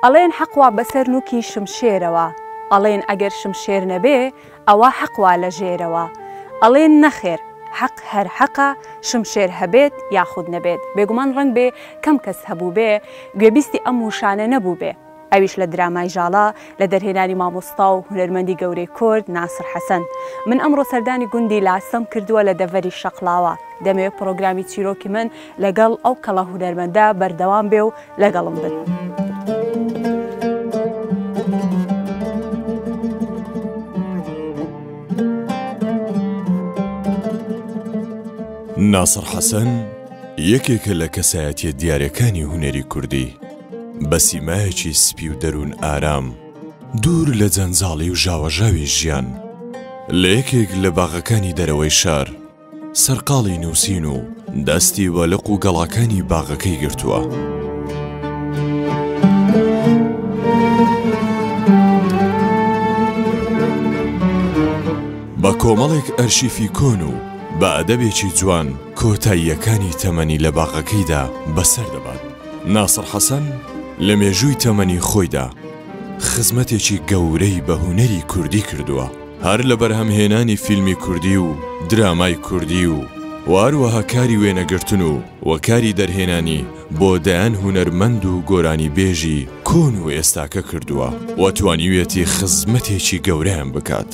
ئەڵێن حەقوا بەسەر نوکی شمشێرەوە، ئەڵێن ئەگەر شمشێر نەبێ ئەوە حەقوا لە ژێرەوە، ئەڵێن نەخێر حەق هەر حەقە شمشێر هەبێت یاخود نەبێت. بێگومان ڕەنگ بێ کەم کەس هەبوو بێ گوێبیستی ئەم وشانە نەبوو بێ. ئەویش لە درامای ژاڵا لە دەرهێنانی مامۆستا و هونەرمەندی گەورەی کورد ناسر حەسەن. من ئەمڕۆ سەردانی گوندی لاسەم کردووە لە دەڤەری شەقلاوە. دەمەوێت پرۆگرامی چیرۆکی من لەگەڵ ئەو کەڵە هونەرمەندە بەردەوام بێ و لەگەڵم بن. ناسر حەسەن یەکێکە لە کەسایەتیە دیارەکانی هونەری کوردی، بە سیمایەکی سپی و دەروون ئارام، دوور لە جەنجاڵی و ژاوەژاوی ژیان، لە یەکێک لە باغەکانی دەرەوەی شار سەرقاڵی نووسین و دەستی وەلق و گەڵاکانی باغەکەی گرتووە. بە کۆمەڵێک ئەرشیفی کۆن و بە ئەدەبێکی جوان کۆتاییەکانی تەمەنی لە باغەکەیدا بەسەر دەبات. ناسر حەسەن لە مێژووی تەمەنی خۆیدا خزمەتێکی گەورەی بە هونەری کوردی کردووە، هەر لە بەرهەمهێنانی فیلمی کوردی و درامای کوردی و هەروەها کاری وێنەگرتن و وەکاری دەرهێنانی بۆ دەیان هونەرمەند و گۆرانی بێژی کۆن و ئێستاکە کردووە و توانیوێتی خزمەتێکی گەورەیان بکات.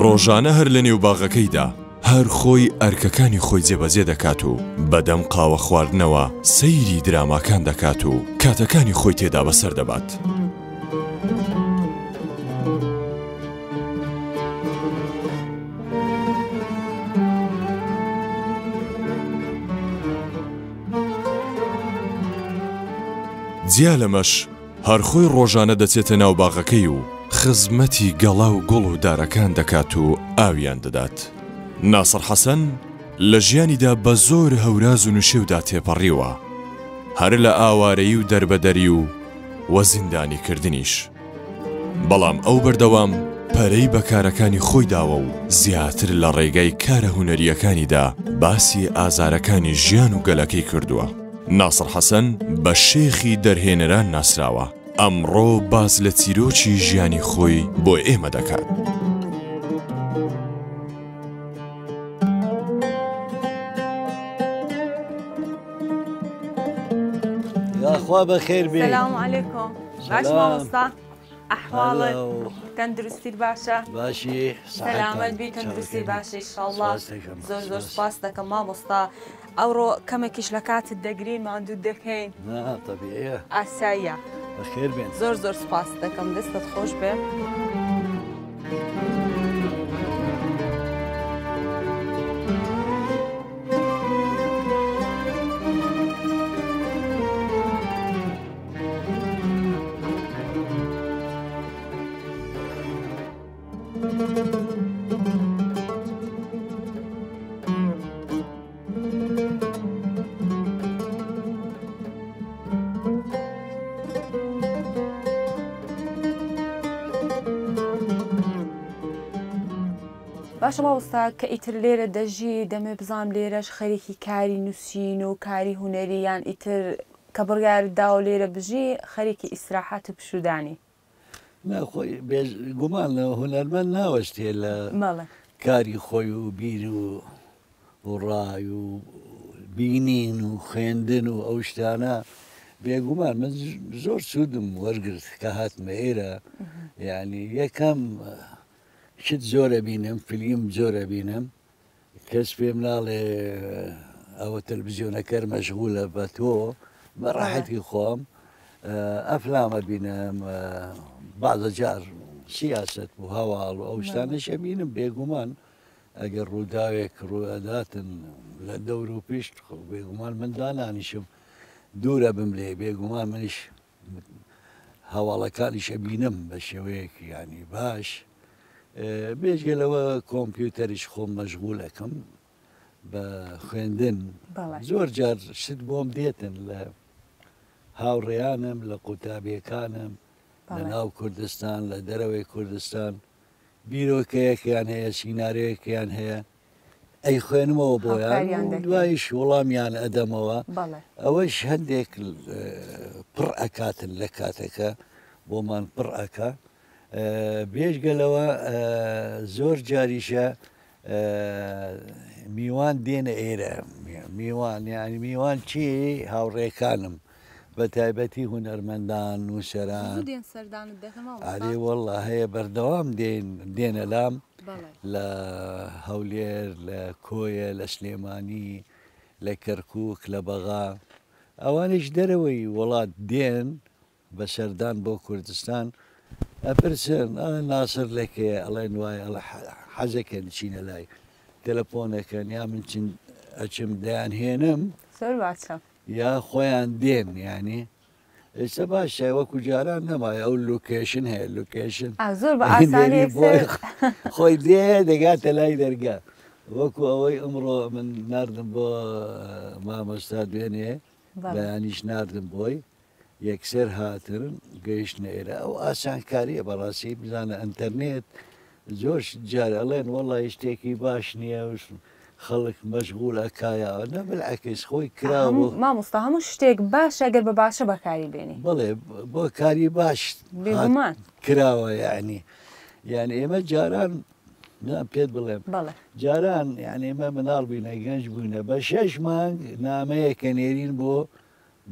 ڕۆژانە هەر لە نێو باغەکەیدا هەر خۆی ئەرکەکانی خۆی جێبەجێ دەکات و بەدەم قاوە خواردنەوە سەیری دراماکان دەکات و کاتەکانی خۆی تێدا بەسەر دەبات. جیا لەمەش هەر خۆی ڕۆژانە دەچێتە ناو باغەکەی و خزمەتی گەڵا و گوڵ و دارەکان دەکات و ئاویان دەدات. ناسر حەسەن لە ژیانیدا بە زۆر هەوراز و نوشێودا تێپەڕیوە، هەر لە ئاوارەیی و دەربەدەری و زیندانی کردنیش. بەڵام ئەو بەردەوام پەرەی بەکارەکانی خۆی داوە و زیاتر لە ڕێگای کارە هونەریەکانیدا باسی ئازارەکانی ژیان و گەلەکەی کردووە. ناسر حەسەن بە شێخی دەرهێنەران ناسراوە، ئەمڕۆ باز لە چیرۆکی ژیانی خۆی بۆ ئێمە دەکات. یاخوا بەخێر بێ. سەلام عەلەیکۆم. باش مامۆستا، ئەحواڵت تەندروستیت باشە؟ باشی، سەلامەت بی، تەندروستی باشە ئینشاءڵڵا. زۆر زۆر سوپاس دەکەم مامۆستا. ئەوڕۆ کەمێکیش لە کاتت دەگرین ماندوو دەکەین. تەبیعیە، ئاساییە. بەخێر بێن. زۆر زۆر سوپاس دەکەم، دەستت خۆش بێ. باشە مامۆستا کە ئیتر لێرە دەژی دەمێ بزانم لێرەش خەریکی کاری نووسین و کاری هونەری یان ئیتر کە بڕیار داوە لێرە بژی خەریکی ئیسراحەت و پشودانی؟ ناخۆی گومان لە هونەرمەند ناوەشتێ لە کاری خۆی و بیر و ڕای و بینین و خوێندن و ئەو شتانە. بێگومان من زۆر سوودم وەرگرت کە هاتمە ئێرە، یعنی یەکەم شت زۆرە بینم، فیلم زۆرە بینم، کەس پێم ناڵێ ئەوە تەلڤیزیۆنەکەر مەشغولە بە تۆ، بەڕاحەتی خۆم ئەفلامە بینم، بەعزە جار سیاست و هەواڵ و ئەو شتانەشە بینم. بێگومان ئەگەر ڕووداوێک ڕوئەداتن لە دەور و پشت بێگومان من دانانیشم دوورە بم لێ. بێگومان منیش هەواڵەکانیشە بینم بە شێوەیەکی ینی باش. بێژگەلەوە کۆمپیوتەریش خۆم مەشغولەکەم بە خوێندن. زۆر جار شت بۆم دێتن لە هاوڕێیانم، لە قوتابیەکانم لە ناو کوردستان، لە دەرەوەی کوردستان. بیرۆکەیەکیان هەیە سینارەیەکیان هەیە ئەی خوێنمەوە بۆیان دوایش وەڵامیان ئەدەمەوە ئەوەش هەندێک پڕ ئەکاتن لە کاتەکە بۆمان پڕ ئەکا بێژگەلەوە زۆر جاریشە میوان دێنە ئێرە میوان یعنی میوان چی هاوڕێکانم بە تایبەتی هونەرمەندان نووسەران ئارێ وەڵڵا هەیە بەردەوام دێنە لام لە هەولێر لە کۆیە لە سلێمانی لە کەرکووک لە بەغا ئەوانش دەرەوەی وڵات دێن بە سەردان بۆ کوردستان ئەپرسن ناسر لەکێ ئەڵێن وایە حەزەکەن چینە لای تەلەفۆنەکەن یا من ئەچم دەیان هێنم یا خۆیان دێن ینی ئێستا باشە وەکو جاران نەمایە ئەو لوکیشن هەیە لوکیشن خۆی دێ دەگاتە لای دەرگا وەکو ئەوەی ئەمڕۆ من نردم بۆ مامۆستا دوێنێ بەیانیش نردم بۆی یەکسەر هاتن گەیشتنە ئێرە ئەو ئاسانکاریە بەڕاستی بزانە ئەنتەرنێت زۆر جار ئەڵێن وەڵی شتێکی باش نییە خەڵک مەشغول ئەکایەوە نە بالعکس خۆی کراوە مامۆستا هەموو شتێک باش ئەگەر بە باشە بەکاری بێنی بڵێ بۆ کاری باش کراوە یعنی ئێمە جاران پێت بڵێم جاران یعنی ئێمە مناڵ بووینە گەنج بووینە بە 6 مانگ نامەیەکە نێرین بۆ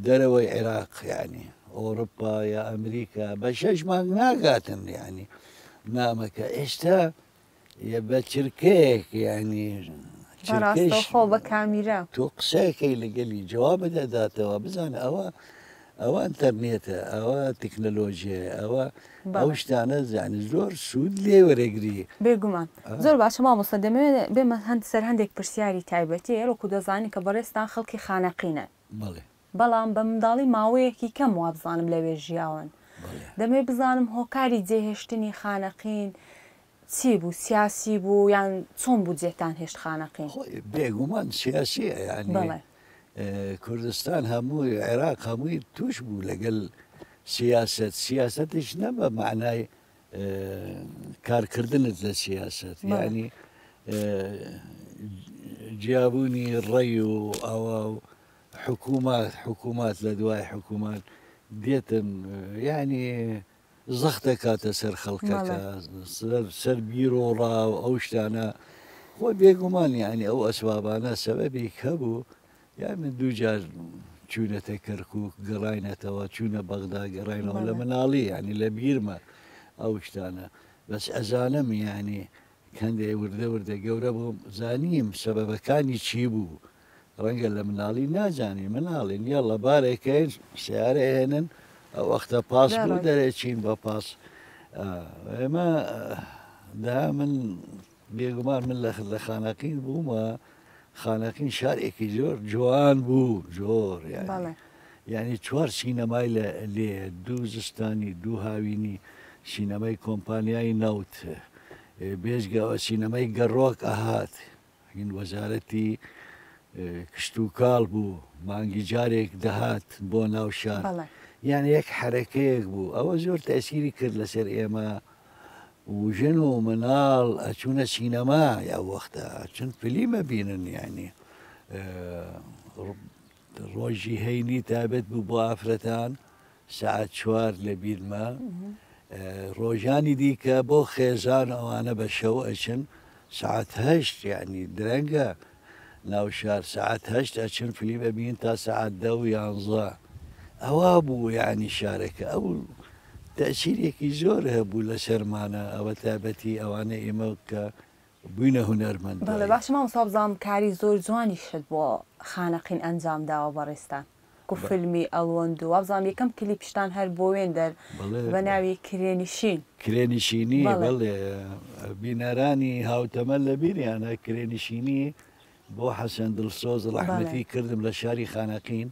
دەرەوەی عێراق ینی ئەوروپا یا ئەمریکا بە 6 مانگ ناگاتن ینی نامەکە ئێستا بە چرکەیەک ینی بە کامیرە تۆ قسەکەی لەگەلی جواب دەداتەوە بزانە ئەوە ئەنتەرنێتە ئەوە تەکنەلۆژیە ئەوە ئەو شتانە زانانی زۆر سوود لێ وەرەگری بێگومان زۆر باشە مامۆستا دەمەوێت بێمە سەر هەندێک پرسیاری تایبەتی ئێرەکو دەزانی کە بەڕێستان خەڵکی خانەقینە بەڵام بە منداڵی ماوەیەکی کەم وا بزانم لەوێ ژیاون دەمێ بزانم هۆکاری جێهێشتنی خانەقین چی بوو سیاسی بوو یان چۆن بوو جێتان هێشت خانەقین بێگومان سیاسیە ینی کوردستان هەمووی عێراق هەمووی توش بوو لەگەڵ سیاستش نە بە معنای کارکردنت لە سیاست ینی جیابوونی ڕێی و ئەوە حکوومات لە دوای حکوومات دێتن ینی زەختە کاتە سەر خەڵکەکە سەر بیرۆڕا و ئەو شتانە خۆی بێگومان ینی ئەو ئەسبابانە سەبەبێک هەبوو یا من دووجار چوونەتە کەرکووک گەڕاینەتەوە چوونە بەغدا گەڕاینەوە لە مناڵی ینی لە بیرمە ئەو شتانە بەس ئەزانم ینی کەندێ وردە وردە گەورە بووم زانیم سەبەبەکانی چی بوو ڕەنگە لە مناڵی نازانی مناڵین یاڵە بارێکین سیارە هێنن ئەو وەختە پاس بوو دەرێچین بە پاس ئێمە دا من بێگومان من لە خانەقین بوومە خانەقین شارێکی زۆر جوان بوو زۆر ینی 4 سینەمای لێ دوو زستانی دوو هاوینی سینەمای کۆمپانیای نەوت بێژگەوە سینەمای گەڕۆک ئەهات هین وەزارەتی کشت و کاڵ بوو مانگی جارێک دەهات بۆ ناو شار یان یەک حرەکەیەک بوو ئەوە زۆر تەسیری کرد لەسەر ئێمە وژن و مناڵ ئەچوونە سینەما یا وەختە چون فلیمە بینن ینی ڕۆژی هەینی تابێت بوو بۆ ئافرەتان سعات 4 لە بیرمە ڕۆژانی دیکە بۆ خێزان ئەوانە بە شەو ئەچن سعات 8 ینی درەنگە ناو شار سعات 8 ئەچن فلیمە بین تا سعات 10 و 11 ئەوە بوو یعنی شارەکە ئەو تەسیرێکی زۆر هەبوو لە سەرمانە ئەوە تابەتی ئەوانە ئێمە کە بووینە هونەرمەند باش مامۆستا بزانم کاری زۆر جوانی شت بۆ خانەقین ئەنجام داوە بەڕێستان کو فیلمی ئەڵوەند و وابزانام یەکەم کلیپشتان هەر بۆ وێندەر بە ناوی کرێنشینی بەڵێ بینەرانی هاوتەمە لە بیریانە کرێنشینی بۆ حەسەن دڵسۆز ڕەحمەتی کردم لە شاری خانەقین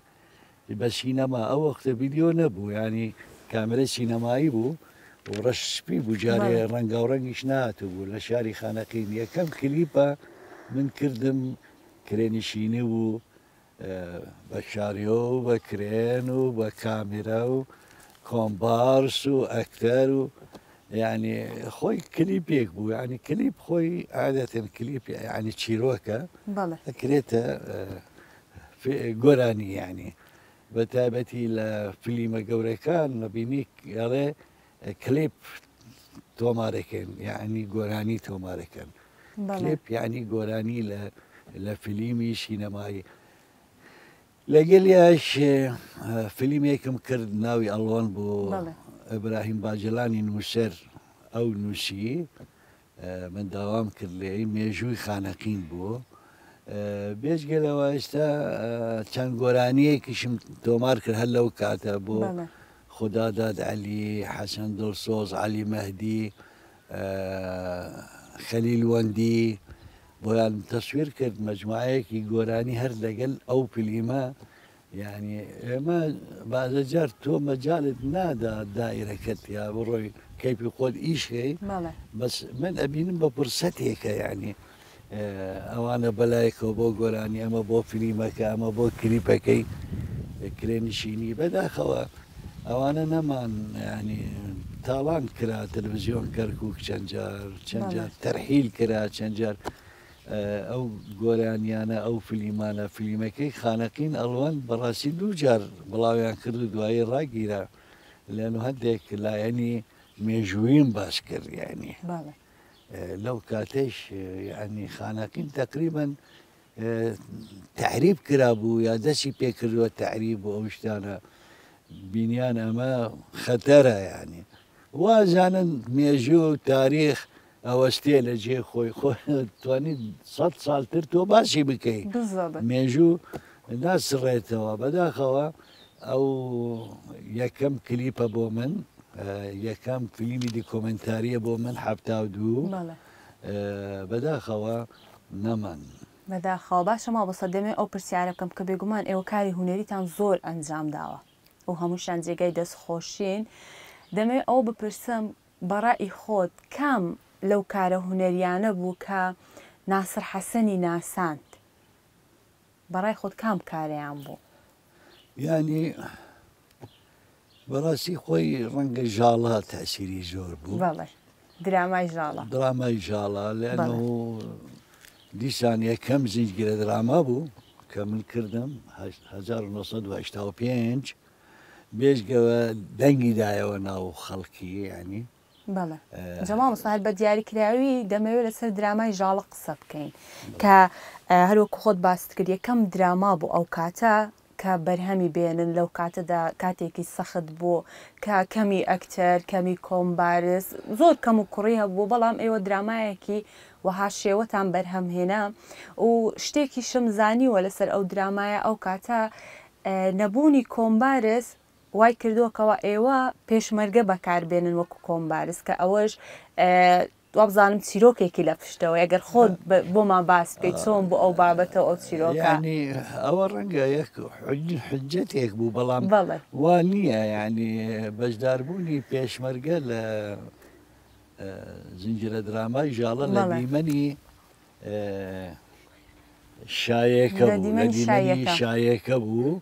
بە سینەما ئەو وەختە ڤیدیۆ نەبوو ینی کامرە سینەمایی بوو و ڕەش سپی بوو جارێ ڕەنگە و ڕەنگیش نهاتوو بوو لە شاری خانەقین یەکەم کلیپە من کردم کرێنشینی و بە شاریۆ و بە کرێن و بە کامێرە و کۆمبارس و ئەکتەر و يعني خوي كليبيك بو يعني كليب خوي عادة كليب يعني تشيروكا كريتا في قراني يعني بتابتي لفيلم قوريكان نبينيك يلا كليب توماركن يعني قراني توماركن كليب يعني قراني لفيلمي سينمائي لقلياش فيلم يكم كرد ناوي ألوان بو إبراهيم باجلاني نوسر أو نوسي من دوام كرلي ميجوي خانقين بو بيش قلوا استا كان قراني كشم تومار كر هلا وكاتا بو خدا داد علي حسن دلصوص علي مهدي خليل وندي بويان تصوير كرد مجموعة كي قراني هر لقل أو فيلما يعني ما بعد جار تو مجال نادا دائرة كت يا بروي كيف يقول شيء بس من أبين ببرستيك يعني أوانا بلايك وبو قراني أما بو فيلمك أما بو كليبك كرينشيني بدا خوا أوانا نمان يعني تالان كرا تلفزيون كركوك شنجار ترحيل كرا شنجار أو قرانيانا أو فيلمانا فيلمك خانقين ألوان براسي دو جار بلاويان كردو دواي راقيرا لأنه هديك لا يعني ميجوين باسكر يعني لو كاتش يعني خانقين تقريبا تعريب كرابو يا دسي بيكرو التعريب وشتانا بنيان أما خطرة يعني وازانا ميجو تاريخ أوستي لجي خوي تواني 100 سال ترتو باسي بكي بالضبط ميجو ناس ريتوا بدا خوا أو يكم كليب أبو من يكم فيلم ديكومنتاري أبو من حبتاو دو بدا خوا نمان بدا خوا باشا ما بصدمي أو برسيارة كم كبيقومان إيو كاري هنري تان زور أنجام داوا وهموشان جيجاي دس خوشين دمي أو بپرسم برائي خود كم لو كاره هنريانه بو كا ناصر حسني ناساند برای خود کام کاریان بو يعني براسي خوي رنگ جالا تأثيري زور بو والله دراماي جالا دراماي جالا لأنه ديسان كم زنجير دراما بو كمل كردم 1985 بيش قوى دنگي دايو ناو خلقي يعني بله جماعة مصاحب بدياري كراوي دموي لسر دراماي جالا قصة بكين كا هلوكو خود باست كريه كم دراما بو أو كاتا كبرهمي بينن لو كاتا دا كاتيكي سخد بو كمي أكتر كمي كومبارس زور كمو كوريها بو بلام ايو درامايكي وهاشيوتان برهم هنا وشتيكي شمزاني ولسر أو درامايا أو كاتا نبوني كومبارس وای کردووەکەوە ئێوە پێشمەرگە بەکاربێنن وەکو کۆمبارس کە ئەوەش وابزانم چیرۆکێکی لە پشتەوە ئەگەر خۆت بۆمان باس بکەیت چۆن بۆ ئەو بابەتە ئەو چیرۆکە يعني ئەوە ڕەنگە یەک حجەتێک بوو بەڵام وا نییە يعني بەشداربوونی پێشمەرگە لە زنجیرە درامای ژاڵە لە دیمەنی شایەکە بوو لە دیمەنی شایەکە بوو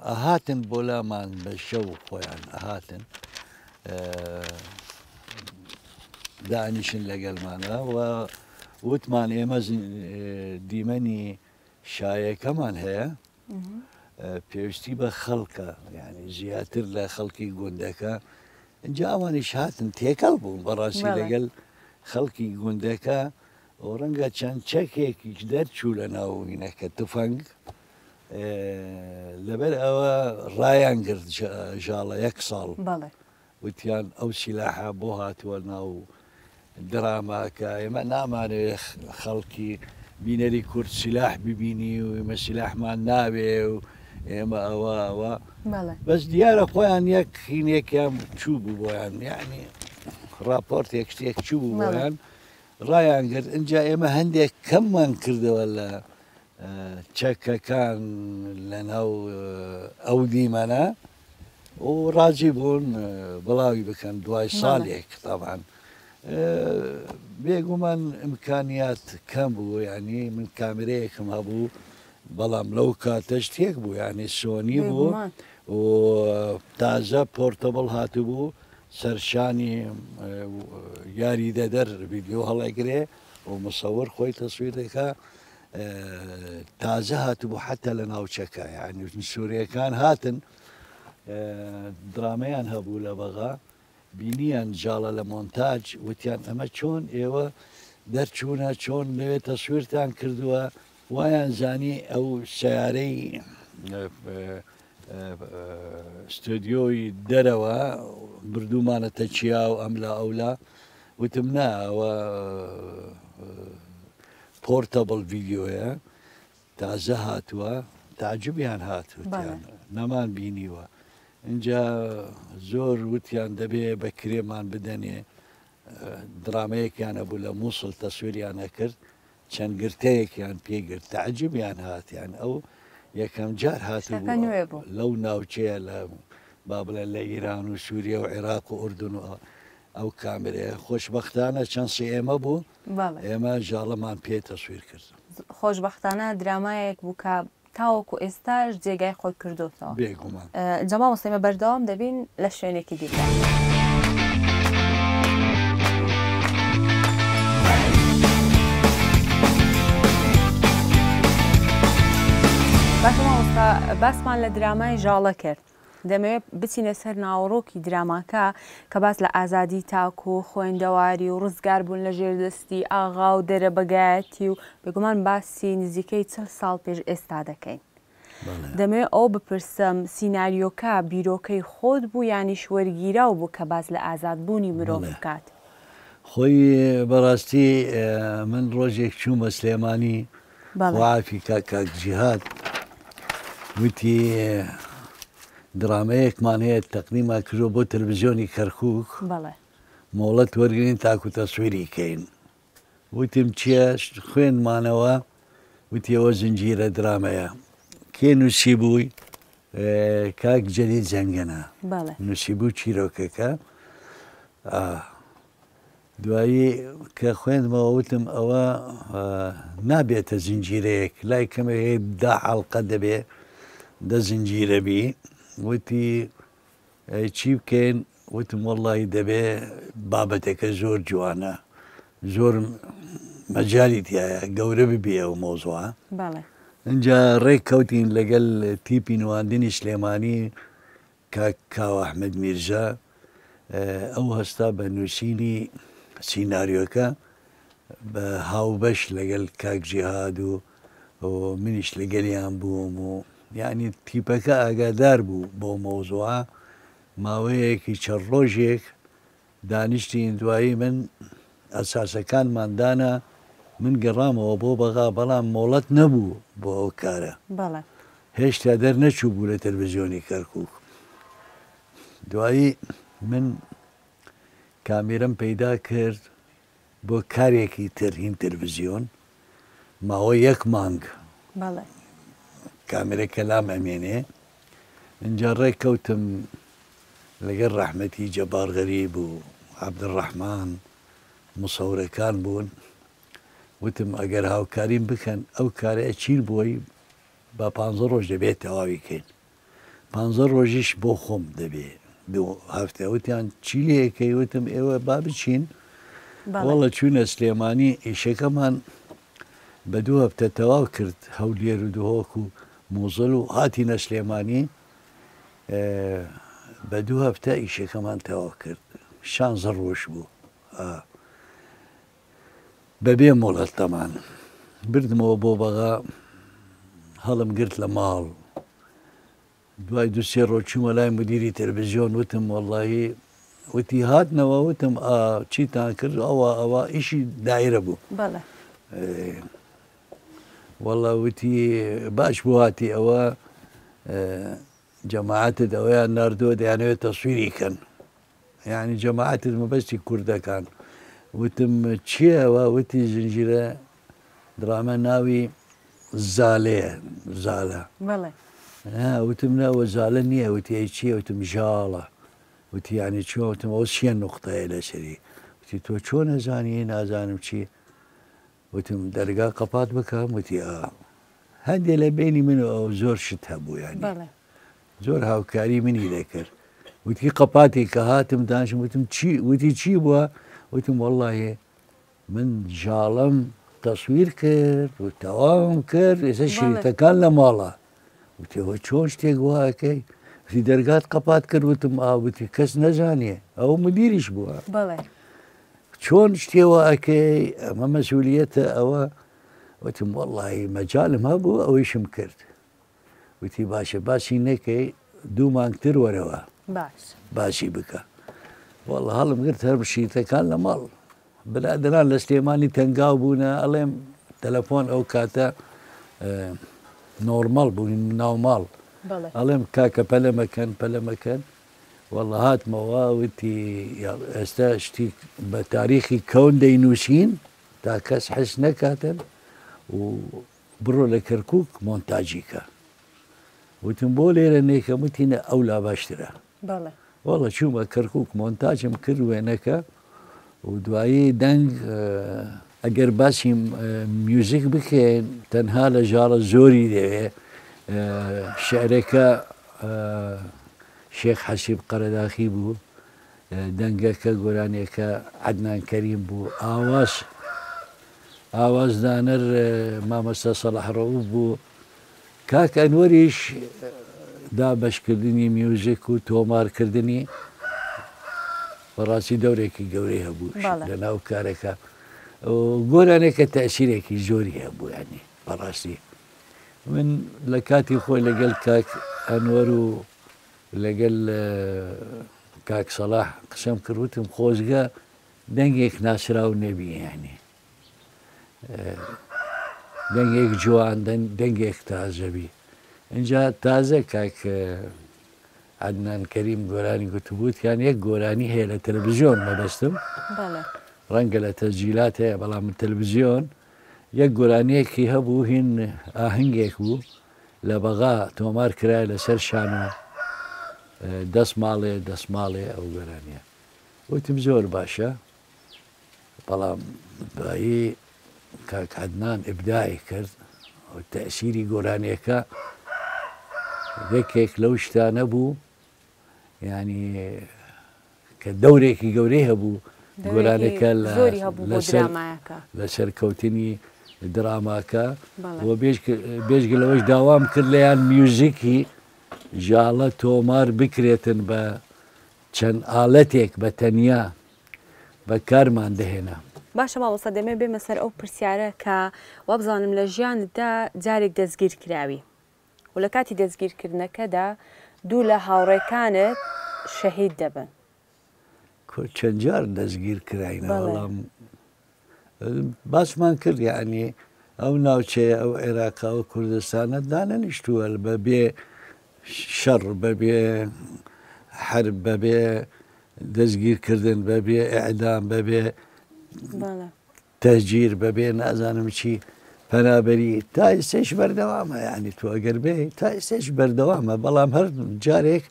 ئەهاتن بۆ لامان بە شەو خۆیان ئەهاتن دانیشن لەگەڵمانە و وتمان ئێمە دیمەنی شایەکەمان هەیە پێویستی بە خەڵکە یعنی زیاتر لە خەڵکی گوندەکە اینجا ئەوانیش هاتن تێکەڵ بوون بەڕاستی لەگەڵ خەڵکی گوندەکە و ڕەنگە چەند چەکێکیش دەرچوو لە ناوینەکە تفەنگ لەبەر ئەوە ڕایان کرد ژاڵە 1 ساڵ وتیان ئەو سیلاحە بۆ هاتووە ناو دراماکە ئێمە نامانوێت خەڵکی بینەری کورد سیلاح ببینی و ئێمە سیلاحمان ناوێ و ئێمە ئەوە بەس دیارە خۆیان یەک هینێکیان چوو بوو بۆیان یعنی راپۆرتێک شتێک چوو بوو بۆیان ڕایان کرد اینجا ئێمە هەندێک کەممان کردەوە لە چەکەکان لەناو ئەو دیمەنە و ڕاجی بوون بڵاوی بکەن دوای ساڵێک طبعاً بێگومان ئیمکانیات کەم بوو یعنی من کامێرەیەکم هەبوو بەڵام لەو کاتە شتێک بوو یعنی سۆنی بوو و تازە پۆرتەبڵ هاتوبوو سەرشانی یاری دەدەر ڤیددیۆ هەڵەگرێ و مصور خۆی تەسویر دەکا تازە هاتبوو حتا لە ناوچەکە یعنی سووریەکان هاتن درامەیان هەبوو لە بەغا بینیان جاڵە لە مۆنتاج وتیان ئەمە چۆن ئێوە دەرچوونە چۆن لەوێ تەسویرتان کردووە وایان زانی ئەو سیارەی ستودیۆی دەرەوە بردومانەتە چیا و ئەم لە ئەولا وتم نا ئەوە پۆرتەبڵ ڤیددیۆیە تازە هاتووە تعجبیان هاتووتیان نەمان بینیوە اینجا زۆر وتیان دەبێ بە کرێمان بدەنێ درامەیەکیان هەبوو لە مووسڵ تەسویریان نەکرد چەند گرتەیەکیان پێگرت تعجبیان هاتیان ئەو یەکەم جار هاتبوو لەو ناوچەیە لە با بڵێ لە ئیران و سووریە و عێراق و ئوردن و ئەو کامرەیە خۆشببختانە چەندسی ئێمە بوو ئێمە ژاڵەمان پێ تەسویر کرد خۆشببختانە درامایەک بوو کە تاوەکو ئێستاش جێگای خۆی کردوتەوە بێگومان جەما مستەیمە بەردەوام دەبین لە شوێنێکی دیکە. باسمان لە درامای ژاڵە کرد دەمەوێت بچینە سەر ناوەڕۆکی دراماکە کە باس لە ئازادی تاکو و خوێندەواری و ڕزگار بوون لە ژێردەستی ئاغا و دەرەبەگایەتی و بێگومان باسی نزیکەی 40 ساڵ پێش ئێستا دەکەین. دەمەوێت ئەو بپرسم سیناریۆکە بیرۆکەی خۆت بوو یانی شوەرگیراو بوو کە باس لە ئازادبوونی مرۆڤ بکات. خۆی بەڕاستی من ڕۆژێک چوومە سلێمانی وافی کاک جیهاد وتی درامەیەکمان هەیە تەقدیما کردو بۆ تەلەڤیزیۆنی کەرکووک مۆڵەت وەرگین تاکو تەسویری کەین وتم چییە خوێنمانەوە وتی ئەوە زنجیرە درامەیە کێ نووسی بووی کاک جەلیل جەنگەنە نووسی بوو چیرۆکەکە دوایی کە خوێندمەوە وتم ئەوە نابێتە زنجیرەیەک لای کەمەیە 10 حەڵقە دەبێ 10 زنجیرە بی وتی چی بکەین وتم وەڵڵی دەبێ بابەتەکە زۆر جوانە زۆر مەجای تایە گەورە ببێ ئەو مۆزوعە اینجا ڕێک کەوتین لەگەل تیپی نواندنی سلێمانی کاو ئەحمەد میرزا ئەو هەستا بە نووسینی سیناریۆکە بە هاوبەش لەگەل کاک جیهاد و منیش لەگەلیان بووم و یعنی تیپەکە ئاگادار بوو بۆ مۆزوعە ماوەیەکی چەند ڕۆژێک دانیشتین دوایی من ئەساسەکانماندانە من گەڕامەوە بۆ بەغا بەڵام مۆڵەت نەبوو بۆ ئەو کارە هێشتا دەرنەچوو بوو لە تەلەڤیزیۆنی کەرکووک دوایی من کامیرەم پەیدا کرد بۆ کارێکی تر هین تەلەڤیزیۆن ماوە 1 مانگ کامێرەکە لام ئەمێنێ اینجا ڕێک کەوتم لەگەڵ ڕەحمەتی جەبار غەریب و عەبدوڕەحمان مصەورەکان بوون وتم ئەگەر هاوکاریم بکەن ئەو کارە چیر بۆی بە 15 ڕۆژ دەبێت تەواوی کەین 15 ڕۆژیش بۆ خۆم دەبێت 2 هەفتە وتیان چی لەکەی وتم ئێوە با بچین وەڵە چوونە سلێمانی ئیشەکەمان بە 2 هەفتە تەواو کرد هەولێر و دهۆک و مووزڵ و هاتینە سلێمانی بە 2 هەفتە ئیشەکەمان تەواو کرد 16 ڕۆژ بوو بەبێ مۆڵەتەمان بردمەوە بۆ بەغا هەڵم گرت لە ماڵ دوای 2-3 ڕۆژ چوومە لای مدیری تەلەڤیزیۆن وتم وەڵڵاهی وتی هاتنەوە وتم چیتان کرد ئەوە ئیشی دایرە بوو وەڵڵا وتی باش بوو هاتی ئەوە جەماعەتت ئەوەیان ناردووە دەیانەوێت تەسویری کەن یعنی جەماعەتت مەبەستی کوردەکان وتم چییەوە وتی زنجیرە درامە ناوی زالەیە زالە وتم ناوە زالە نییە وتی ئەی چییە وتم ژاڵە وتی یعنی چۆ وتم ئەو چیە نوقتەیە لەسەری وتی تۆ چۆن نەزانی نازانم چی وتم دەرگا قەپات بکەم وتی هەندێک لە بینی من ئەو زۆر شت هەبوو ینی زۆر هاوکاری منی دەکرد وتی قەپاتێککە هاتم دانیشتم وتم وتی چی بووە؟ وتم وەڵڵاهێ من جاڵم تەسویر کرد و تەواوم کرد ئێستا شریتەکان لە ماڵە. وتیەوە چۆن شتێک واکەی؟ وتی دەرگات قەپات کرد وتم ئاوتی کەس نەزانێ ئەو مدیریش بووە. چۆن شتێوە ئەەکەی ئەمە مەسئولیەتە ئەوە؟ وتم وەڵڵاهی مەجالم هەبوو ئەوەیشم کرد. وتی باشە باسی نەکەی 2 مانگتر وەرەوە باسی بکە. وەڵڵا هەڵم گرت هەر شریتەکان لە ماڵ. برادران لە سلێمانی تەنگاو بوونە ئەڵێم تەلەفۆن ئەو کاتە نۆرمەڵ بووین ناو ماڵ. ئەڵێم کاکە پەلەمەکەن وەڵڵا هاتمەوە وتی ئێستا شتی بە تاریخی کەون دەینووسین تا کەس حس نەکاتن و بڕۆ لە کەرکووک مۆنتاژیکە. وتم بۆ لێرە نێکەم وتینە ئەو لا باشترە. وەڵە چوومە کەرکووک مۆنتاژم کرد وێنەکە و دوایی دەنگ ئەگەر باسی میوزیک بکەین تەنها لە ژاڵە زۆری دەوێ شعرەکە شێخ حەسیب قەرەداخی بوو، دەنگەکە گۆرانیەکە عەدنان کەریم بوو، ئاوازدانەر مامۆستا سەڵاح ڕەووف بوو، کاک ئەنوەریش دابەشکردنی میوزیک و تۆمارکردنی بەڕاستی دەورێکی گەورەی هەبوو لە ناو کارەکە. گۆرانێکە تەسیرێکی زۆری هەبوو ینی بەڕاستی. من لە کاتی خۆی لەگەڵ کاک ئەنوەر و لەگەڵ کاک سەڵاح قسەم کردوتم خۆزگە دەنگێک ناسراو نەبی ینی دەنگێک جوان دەنگێک تازەبی. اینجا تازە کاک عەدنان کەریم گۆرانی گوتبووتیان یەک گۆرانی هەیە لە تەلەڤیزیۆن مەبەستم ڕەنگە لە تەسجیلات هەیە بەڵام تەلەڤیزیۆن یەک گۆرانیەکی هەبوو هین ئاهەنگێک بوو لە بەغا تۆمار کرای لەسەر شان و دەستماڵێ ئەو گۆرانیە. وتم زۆر باشە بەڵام دوایی کاک عەدنان ئیبداعی کرد و تەسیری گۆرانیەکە یەکێک لەو شتانە بوو ینی کە دەورێکی گەورەی هەبوو گۆرانەکە لەسەر کەوتنی دراماکە و بێژگە لەوەش داوام کرد لەیان میوزیکی ژاڵە تۆمار بکرێتن بە چەند ئاڵەتێک بە تەنیا بە کارمان دەهێنا. باشە مامۆستا دەمێ بێمە سەر ئەو پرسیارە کە وابزانم لە ژیانتدا جارێک دەستگیر کراوی و لە کاتی دەستگیرکردنەکەدا 2 لە هاوڕێکانت شەهید دەبن. چەند جار دەستگیر کراینە بەڵام باسمان کرد یعنی ئەو ناوچەیە ئەو عێراقا و کوردستانە دانەنیشتووە بەبێ شەڕ بەبێ حرب بەبێ دەستگیرکردن بەبێ ئیعدام بەبێ تەهجیر بەبێ نازانم چی پەنابەری تا ئێستاش بەردەوامە یعنی تۆ ئەگەر بێ تا ئێستاش بەردەوامە بەڵام هەر جارێک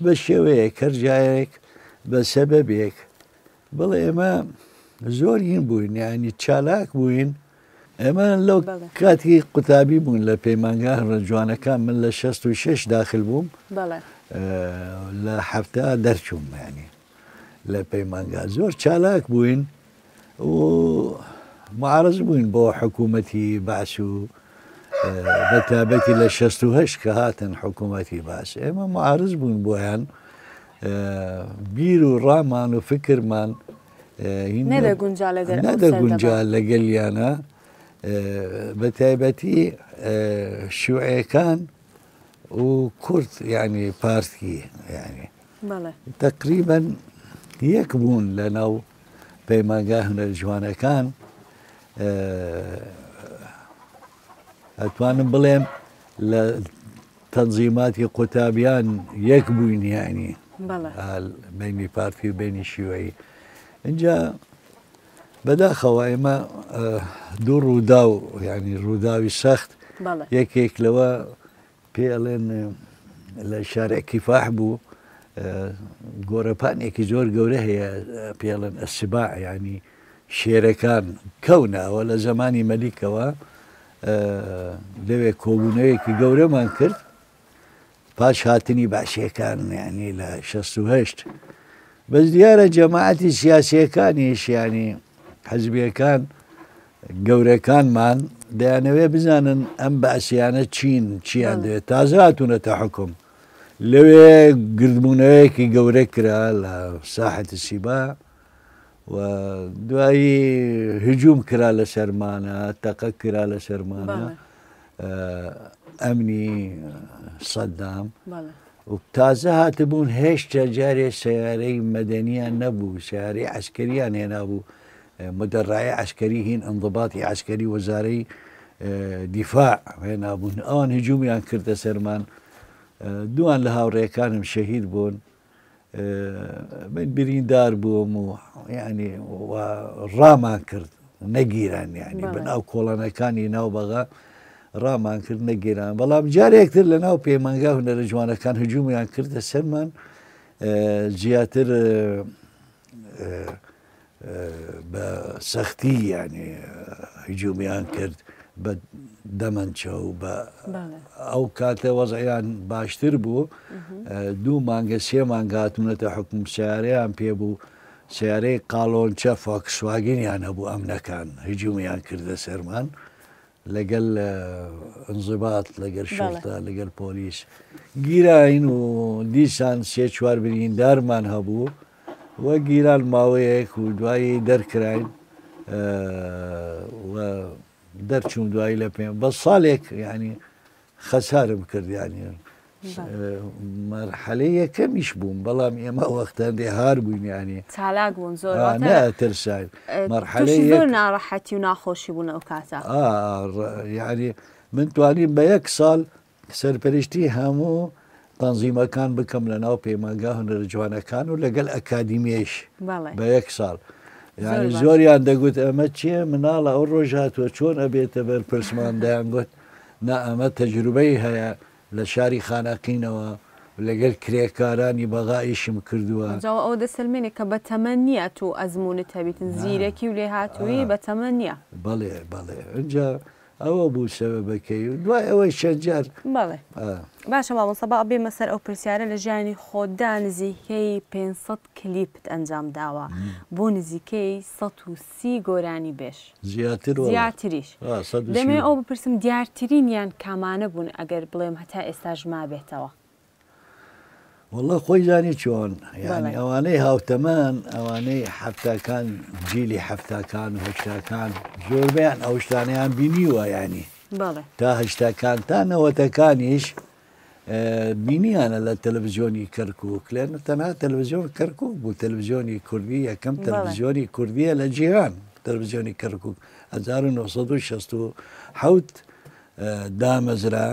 بە شێوەیەک هەر جارێک بە سەبەبێک بڵێ ئێمە زۆر هین بووین یعنی چالاک بووین. ئێمە لەو کاتی قوتابی بوون لە پەیمانگا ڕەنجوانەکان من لە 66 داخل بووم لە 70 دەرچووم ینی لە پەیمانگا زۆر چالاک بووین و معارض بووین بۆ حکوومەتی باس و بەتابەتی لە 68 کە هاتن حکوومەتی باس ئێمە معارض بووین بۆیان بیر و ڕامان و فکرمان نەدەگونجا لەگەلیانە بە تایبەتی شیوعیەکان و کورد ینی پارتی ینی تقریبەن یەک بوون لە ناو پەیمانگا هونەرجوانەکان. ئەتوانم بڵێم لە تەنزیماتی قوتابیان یەک بووین ینی بینی پارتی و بینی شیوعی. اینجا بەداخەوە ئێمە 2 ڕوودا و ینی ڕووداوی سەخت یەکێک لەوە پێڵێن لە شارع کیفاح بوو گۆرەپانێکی زۆر گەورە هەیە پێڵێن ئەسباع ینی شێرەکان کەونەوە لە زمانی مەلیکەوە لەوێ کۆبوونەوەیەکی گەورەمان کرد پاش هاتنی باشیەکان ینی لە 68 بەس دیارە جەماعەتی سیاسیەکانیش ینی حەزبیەکان گەورەکانمان دەیانەوێ بزانن ئەم باسییانە چیان دەوێت تازە هاتوونەتە حکوم لەوێ گردبوونەوەیەکی گەورە کرا لە ساحەتی سیبا و دوایی هجووم کرا لە سەرمانە تەقە کرا لە سەرمانە ئەمنی سەددام و تازە هاتبوون هێشتا جارێ سیارەی مەدەنیان نەبوو سیارەی عسکەریان هێنابوو مدەڕایە عسکەری هین ئەنضباطی عسکەری وەزارەی دیفاع هێنابوون ئەوان هجوومیان کردە سەرمان دوان لە هاوڕێکانم شەهید بوون من بریندار بووم و ینی ڕامان کرد نەگیران ینی بەناو کۆڵەنەکانی ناوبەغا ڕامان کرد نەگیران بەڵام جارێکتر لە ناو پەیمانگا هونەرە جوانەکان هجوومیان کردە سەرمان زیاتر بە سەختی ینی هجوومیان کرد بە دەمەنچە و بە ئەو کاتە وەزعیان باشتر بوو دوو مانگە سێ مانگە هاتوونەتە حکوم سیارەیان پێبوو سیارەی قاڵۆنچە فۆکسواگنیان هەبوو ئەمنەکان هجوومیان کردە سەرمان لەگەل ئەنزبات لەگەر شرطە لەگەر پۆلیس گیراین و دیسان سێ چوار بریندارمان هەبوو وە گیران ماوەیەک و دوایی دەرکراین و دەرچوون دوایی لە پێم بە ساڵێک ینی خەسارم کرد ینی مەرحەلەی یەکەمیش بووم بەڵام ئێمە وەختەندێ هار بووین ینی چالاک بوون زۆر نەترساین مەرحەلەی زۆر ناڕەحەتی و ناخۆشی بوون ئەو کاتە ینی من توانیم بە یەک ساڵ سەرپەرشتی هەموو تەنزیمەکان بکەم لە ناو پەیمانگا هونەرە جوانەکان و لەگەڵ ئەکادیمیش بە یەک ساڵ یعنی زۆریان دەگوت ئەمە چییە مناڵە ئەو ڕۆژ هاتووە چۆن ئەبێتە بەر پرسماندایان گوت نا ئەمە تەجروبەی هەیە لە شاری خانەقینەوە لەگەل کرێکارانی بەغایشم کردووە ئەو دەسەلمێنێ کە بە تەمەەن نییە تو ئەزمونت هەبیتن زیرەکی و لێ هاتووی بە تەمەەن نییە بەڵێ بەڵێ اینجا ئەوە بوو سەبەبەکەی و دوای ئەوەی شەنجار بەڵێ باشە مامۆستا بێمە سەر ئەو پرسیارە لە ژیانی خۆدا نزیکەی 500 کلیپت ئەنجام داوە بۆ نزیکەی 130 گۆرانی بێش زیاتریش دەمێ ئەو بپرسم دیارترینیان کامانە بوون ئەگەر بڵێم هەتا ئێستاژ ما بێتەوە والله خۆی زانی چۆن یعنی ئەوانەی هاوتەمان ئەوانەی حەفتاکان جیلی حەفتاکان و هەشتاکان زۆربیان ئەو شتانەیان بینیوە ینی تا هەشتاکان تا نەوەتەکانیش بینیانە لە تەلەڤیزیۆنی کەرکووک لێن تەنها تەلەڤیزیۆن کەرکووک بوو تەلەڤیزیۆنی کوردی یەکەم تەلەڤیزیۆنی کوردیە لە جیهان تەلەڤیزیۆنی کەرکووک 1967 دامەزرا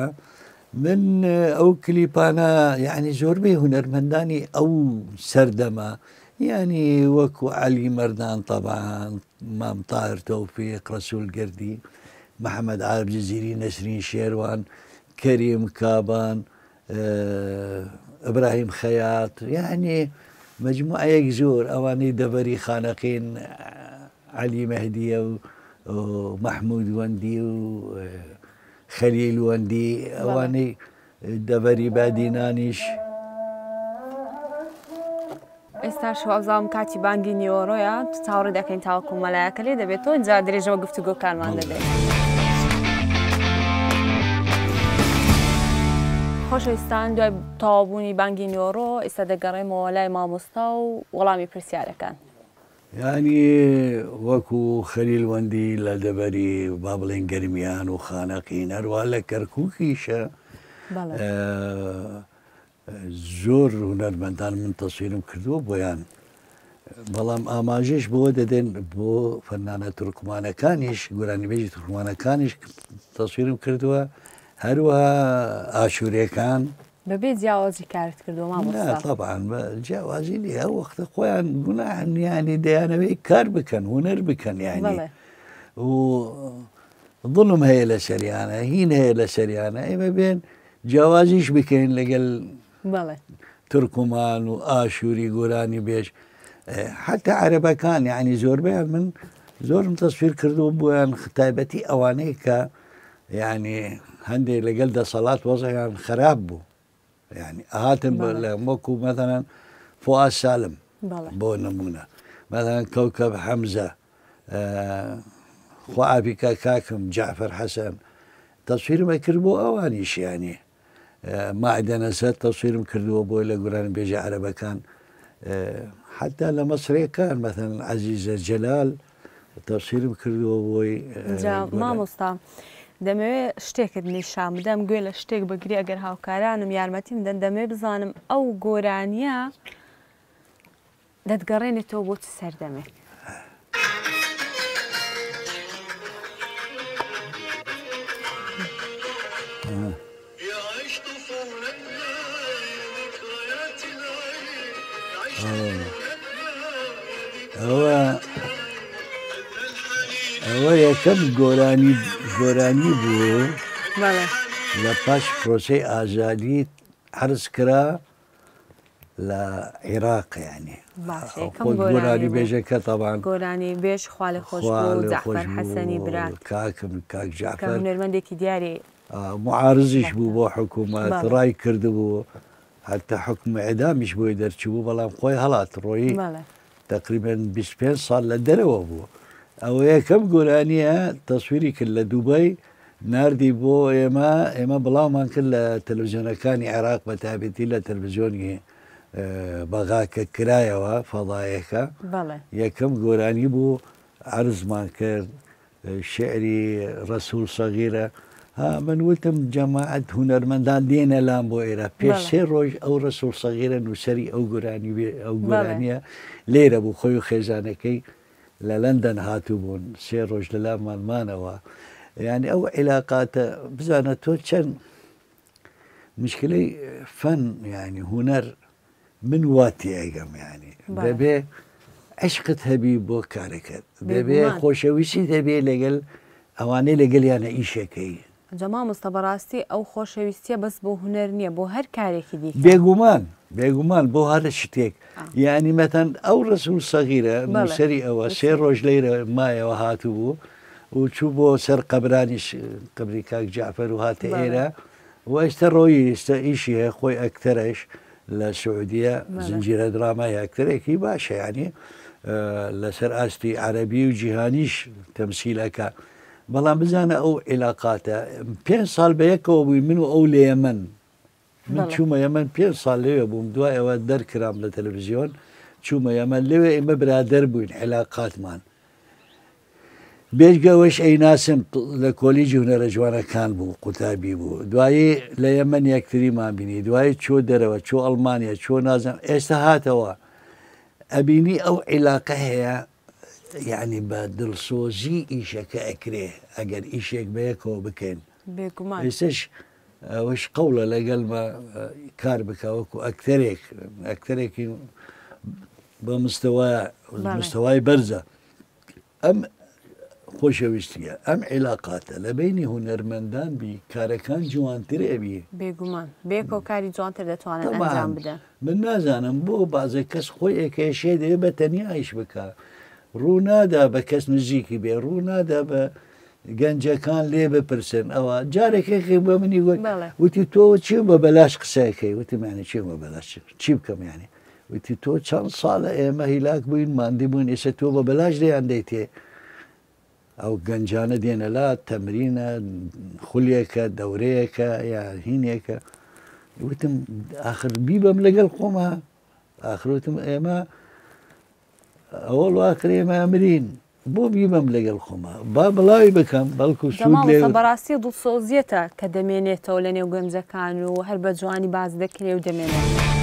من ئەو کلیپانە یعنی زۆربەی هونەرمەندانی ئەو سەردەما یعنی وەکو عەلی مەردان طەبعان مام تاهر تەوفیق ڕەسوول گەردی محەممەد عارب جەزیری نەسرین شێروان کەریم کابان ئەبراهیم خەیات یعنی مەجموعەیەک زۆر ئەوانەی دەبەری خانەقین عەلی مەهدیە و مەحموود وەندی و خەلیل وەندی ئەوانەی دەبەری بادینانیش ئێستا شوازام کاتی بانگی نیۆڕۆیە چاوەڕێ دەکەین تاوەکو مەلایەکە لێ دەبێتەوە اینجا درێژەوە گفتوگۆکانمان دەبێت خۆشەویستان دوای تەواوبوونی بانگی نیۆڕۆ ئێستا دەگەڕێمەوە لای مامۆستا و وەڵامی پرسیارەکان یعنی وەکو خەلیل وەندی لە دەبەری با بڵێن گەرمیان و خانەقین هەروە لە کەرکووکیشە زۆر هونەرمەندان من تەسویرم کردووە بۆیان بەڵام ئاماژەش بۆ دەدەن بۆ فەنانە تورکمانەکانیش گۆرانیبێژی تورکمانەکانیش تەسویرم کردووە هەروەها ئاشوورەکان بەبێ جیاوازی کارت کردووە مامۆستا طبعاً جیاوازی لێ ئەو وەختە خۆیان گوناحن یانی دەیانەوەی کار بکەن هونەر بکەن یانی و ظلم هەیە لە سەریانە هین هەیە لە سەریانە ئێمە بێن جیاوازیش بکەین لەگەڵ تورکمان و ئاشووری گۆرانی بێژ حتا عەرەبەکان یعنی زۆربیان من زۆرم تەسویر کردو بۆیان تایبەتی ئەوانەی کە یعنی هەندێک لەگەڵ دەسەڵات وەزعیان خراپ بوو يعني هاتن موكو مثلا فؤاد سالم بو نمونه مثلا كوكب حمزة خوابي كاكم جعفر حسن تصوير ما كربو اوانيش يعني ما عندنا سات تصوير كردو بو الى قران بيجي عربه كان حتى لمصري كان مثلا عزيزة جلال تصوير كردو بوي ما مصطفى دەمەوێت شتێکت نیشان بدەم گوێ لە شتێک بگری ئەگەر هاوکارانم یارمەتی بدەن دەمەوێت بزانم ئەو گۆرانیە دەتگەڕێنێتەوە بۆ چ سەردەمێک ئەوە یەکەم گۆرانی بوو لە پاش پرۆسەی ئازادی حرز کرا لە عێراق یعنی گۆرانی بێژەکە تەبان گۆرانی بێژ خوا لە خۆش بوو جەعفەر حەسەنی برات کاکم کاک جەعفەر هونەرمەندێکی دیارێ معارزیش بوو بۆ حکوومەت ڕای کردبوو حتى حکم ئێدامیش بۆی دەرچوو بەڵام خۆی هەڵات ڕۆیی تقریبا 25 ساڵ لە دەرەوە بوو ئەوە یەکەم گۆرانیە تەسویری کرد لە دووبەی ناردی بۆ ئێمە بڵاومان کرد لە تەلەڤیزیۆنەکانی عێراق بە تایبەتی لە تەلەڤیزیۆنی بەغاکە کرایەوە فەڵایەکە یەکەم گۆرانی بوو عەرزمان کرد شعری ڕەسوول سەغیرە من وتم جەماعەت هونەرمەندان دێنە لام بۆ ئێرە پێش 3 ڕۆژ ئەو ڕەسوول سەغیرە نووسەری ئەو گۆرانیە لێرە بوو خۆی و خێزانەکەی لە لەندەن هاتوو بوون 3 ڕۆژ لە لامانمانەوە یعنی ئەو عیلاقاتە بزانە تۆ چەند مشکلەی فەن یعنی هونەر من واتی ئەگەم یعنی دەبێ عشقت هەبی بۆ کارەکەت دەبێ خۆشەویستی هەبێ لەگەڵ ئەوانەی لەگەڵیانە ئیشەکەی جەما مستەفا بەڕاستی ئەو خۆشەویستیە بەس بۆ هونەر نییە بۆ هەر کارێکی دیکە بێگومان بۆ هەر شتێک یعنی مەتەن ئەو ڕەسوول سەغیرە نووسەری ئەوە 3 ڕۆژ لەیرە مایەوە هاتوو بوو و چوو بۆ سەر قەبرانیش قبری کاک جەعفەر و هاتە ئێرە و ئێستا ڕۆیی ئێستا ئیشی هەیە خۆی ئەکتەرش لە سعودیە زنجیرە درامای ئەکتەرێکی باشە ینی لەسەر ئاستی عەرەبی و جیهانیش تەمسیلەکە بەڵام بزانە ئەو عێلاقاتە 5 ساڵ بە یەکەوە بووی من و ئەو لە یەمەن من چوومە یەمەن 5 ساڵ لەوێ بووم دوای ئەوە دەرکرام لە تەلەڤیزیۆن چوومە یەمەن لەوێ ئێمە برادەر بووین عێلاقاتمان بێژگەوەش ئەیناسم لە کۆلیجی هونەرە جوانەکان بوو قوتابی بوو دوایی لە یەمەن یەکتریمان بینی دوایی چۆ دەرەوە چۆ ئەڵمانیا چۆ نازم ئێستا هاتەوە ئەبینی ئەو عێلاقە هەیە یعنی بە دڵسۆزی ئیشەکە ئەکرێ ئەگەر ئیشێک بەیەکەوە بکەین ئێستش ئەوش قەوڵە لەگەڵمە کار بکە وەکو ئەکتەرێکی بە مستەوای بەرزە ئەم خۆشەویستیە ئەم عێلاقاتە لە بینی هونەرمەندان بی کارەکان جوانتر ئەبی بێگومان بێکەوە کاری جوانتر دەتوانن ئەنجام بدەن من نازانم بۆ بازە کەس خۆی ئەکێشێ دەوێ بە تەنیا ئیش بکە ڕوو نادا بە کەس نزیکی بێ ڕوو نادا بە گەنجەکان لێ بپرسن ئەوە جارێکێکی بە منی گوت وتی تۆ چی بە بەلاش قسەکەی وتیمانە چی بە بەلاش چی بکەم یانی وتی تۆ چەند ساڵە ئێمە هیلاک بووین ماندی بوون ئێستا تۆ بە بەلاش دەیان دەیتێ ئەو گەنجانە دێنە لا تەمرینە خولیەکە دەورەیەکە یا هینێکە وتم ئاخر بیبەم لەگەڵ خۆمە ئاخرتم ئێمە ئەوە واکر ئێمە ئەمرین بۆ بیبەم لەگەڵ خۆمە با بڵاوی بکەم بەڵکو سوود لێ بەڕاستی دڵسۆزیەتە کە دەمێنێتەوە لە نێو گەنجەکان و هەر بە جوانی باز دەکرێ و دەمێنێت